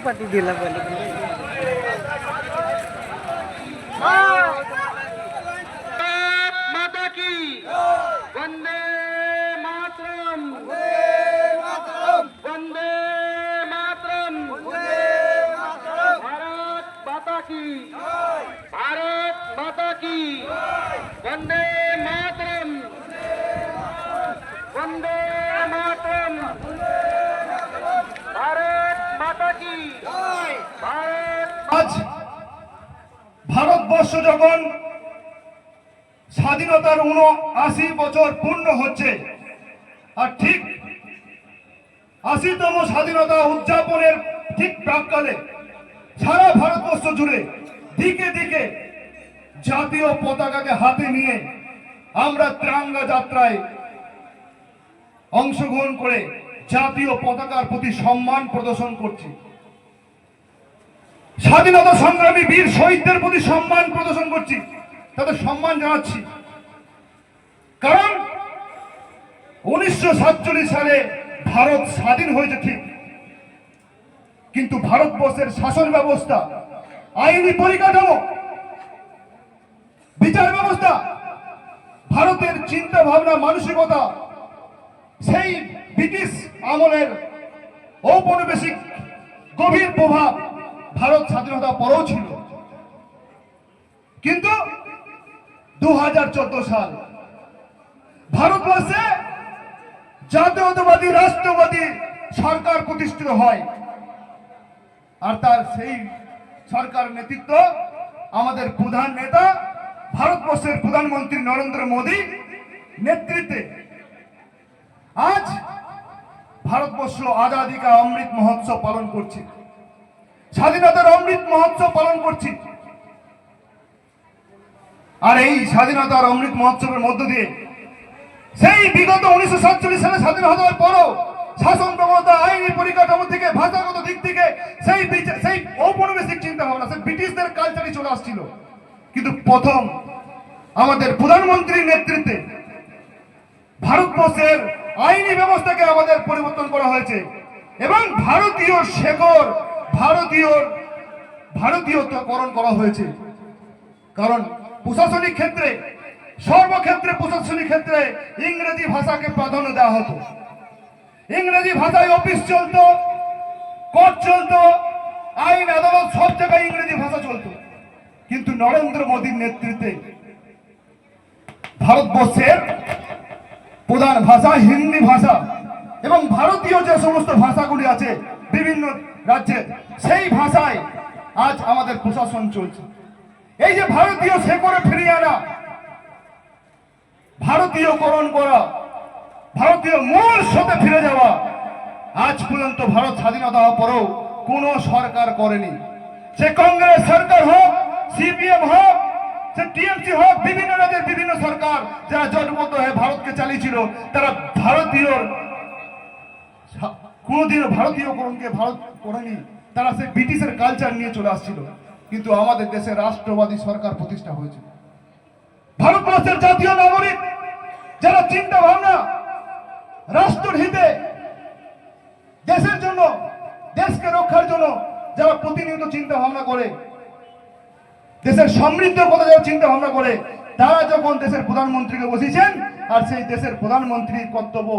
Party दिला पहले माता की वंदे मातरम वंदे मातरम भारत माता की वंदे मातरम वंदे मातरम भारत माता की আজ ভারতবর্ষ যখন স্বাধীনতার ৭৯ বছর পূর্ণ হচ্ছে আর ঠিক ৮০তম স্বাধীনতা উদযাপনের ঠিক প্রাক্কালে সারা ভারতবর্ষ জুড়ে দিকে দিকে জাতীয় পতাকাকে হাতে নিয়ে আমরা ত্রিরঙ্গা যাত্রায় অংশগ্রহণ করে জাতীয় পতাকার প্রতি সম্মান প্রদর্শন করছি। স্বাধীনতা সংগ্রামী বীর শহীদদের প্রতি সম্মান প্রদর্শন করছি, তাদের সম্মান জানাচ্ছি। কারণ ১৯৪৭ সালে ভারত স্বাধীন হয়েছে ঠিক, কিন্তু ভারতবর্ষের শাসন ব্যবস্থা, আইনি পরিকাঠামো, বিচার ব্যবস্থা, ভারতের চিন্তা ভাবনা, মানসিকতা সেই ব্রিটিশ আমলের ঔপনিবেশিক গভীর প্রভাব ভারত স্বাধীনতা পরেও ছিল। কিন্তু ২০১৪ সাল ভারতবর্ষে জাতীয়তাবাদী রাষ্ট্রবাদী সরকার প্রতিষ্ঠিত হয়, আর তার সেই সরকার নেতৃত্ব আমাদের প্রধান নেতা ভারতবর্ষের প্রধানমন্ত্রী নরেন্দ্র মোদী নেতৃত্বে আজ ভারতবর্ষ আজাদী কা অমৃত মহোৎসব পালন করছে, স্বাধীনতার অমৃত মহোৎসব পালন করছি। আর এই স্বাধীনতার অমৃত মহোৎসবের মধ্য দিয়ে সেই বিগত ১৯৪৭ সালে স্বাধীন হওয়ার পরও শাসন ব্যবস্থা, আইনি পরিকাঠামো থেকে, ভাষাগত দিক থেকে সেই ঔপনিবেশিক চিন্তা ভাবনা, সেই ব্রিটিশদের কালচারই চলে আসছিল। কিন্তু প্রথম আমাদের প্রধানমন্ত্রীর নেতৃত্বে ভারতবর্ষের আইনি ব্যবস্থাকে আমাদের পরিবর্তন করা হয়েছে এবং ভারতীয় শেকড়, ভারতীয়করণ করা হয়েছে। কারণ প্রশাসনিক ক্ষেত্রে, সর্বক্ষেত্রে প্রশাসনিক ক্ষেত্রে ইংরেজি ভাষাকে প্রাধান্য দেওয়া হতো। ইংরেজি ভাষায় অফিস চলতো, কোর্ট চলতো, আইন আদালত সব জায়গায় ইংরেজি ভাষা চলতো। কিন্তু নরেন্দ্র মোদীর নেতৃত্বে ভারতবর্ষের প্রধান ভাষা হিন্দি ভাষা এবং ভারতীয় যে সমস্ত ভাষাগুলি আছে বিভিন্ন রাজ্যে, সেই ভাষায় আজ আমাদের প্রশাসন চলছে। এই যে ভারতীয় শেকড়ে ফিরিয়ে আনা, ভারতীয়করণ করা, ভারতীয় মূল স্রোতে ফিরে যাওয়া, আজ পর্যন্ত ভারত স্বাধীনতা হওয়ার পরেও কোন সরকার করেনি। সে কংগ্রেস সরকার হোক, সিপিএম হোক, সে টিএমসি হোক, বিভিন্ন রাজ্যের বিভিন্ন সরকার যারা জোটবদ্ধ হয়ে ভারতকে চালিয়েছিল, তারা কোনদিনও ভারতীয়করণকে ভারত করেনি। তারা সেই ব্রিটিশের কালচার নিয়ে চলে আসছিল। কিন্তু আমাদের দেশে রাষ্ট্রবাদী সরকার প্রতিষ্ঠা হয়েছে। ভারতবর্ষের জাতীয় নাগরিক যারা চিন্তা ভাবনা রাষ্ট্রের হিতে, দেশের জন্য, দেশকে রক্ষার জন্য যারা প্রতিনিয়ত চিন্তা ভাবনা করে, দেশের সমৃদ্ধির কথা যারা চিন্তা ভাবনা করে, তারা যখন দেশের প্রধানমন্ত্রীকে বসিয়েছেন, আর সেই দেশের প্রধানমন্ত্রীর কর্তব্য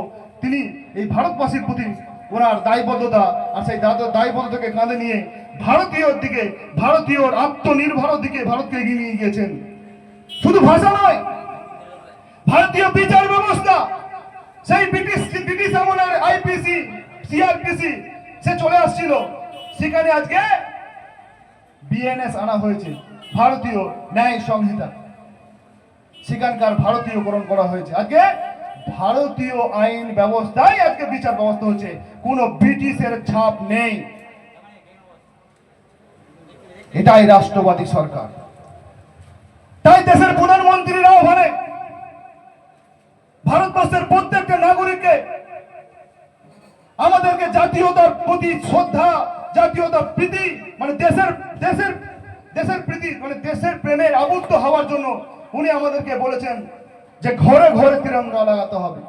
তিনি এই ভারতবাসীর প্রতি ওনার দায়বদ্ধতা, আর সেই দায়বদ্ধতাকে কাঁধে নিয়ে ভারতীয়র দিকে, ভারতীয় আত্মনির্ভর দিকে ভারতকে এগিয়ে নিয়ে গিয়েছেন। শুধু ভাষা নয়, ভারতীয় বিচার ব্যবস্থা, সেই ব্রিটিশ আমলের আইপিসি, সিআরপিসি সে চলে আসছিল, সেখানে আজকে বিএনএস আনা হয়েছে, ভারতীয় ন্যায় সংহিতা, সেখানকার ভারতীয়করণ করা হয়েছে। আজকে ভারতীয় আইন ব্যবস্থায় আজকে বিচার ব্যবস্থা হচ্ছে, কোনো ব্রিটিশের ছাপ নেই। এটাই রাষ্ট্রবাদী সরকার। তাই দেশের প্রধানমন্ত্রীর আহ্বানে ভারতবর্ষের প্রত্যেকটা নাগরিককে আমাদেরকে জাতীয়তার প্রতি শ্রদ্ধা, জাতীয়তার প্রীতি, মানে দেশের প্রীতি, মানে দেশের প্রেমে আবদ্ধ হওয়ার জন্য উনি আমাদেরকে বলেছেন যে ঘরে ঘরে তিরঙ্গা লাগাতে হবে।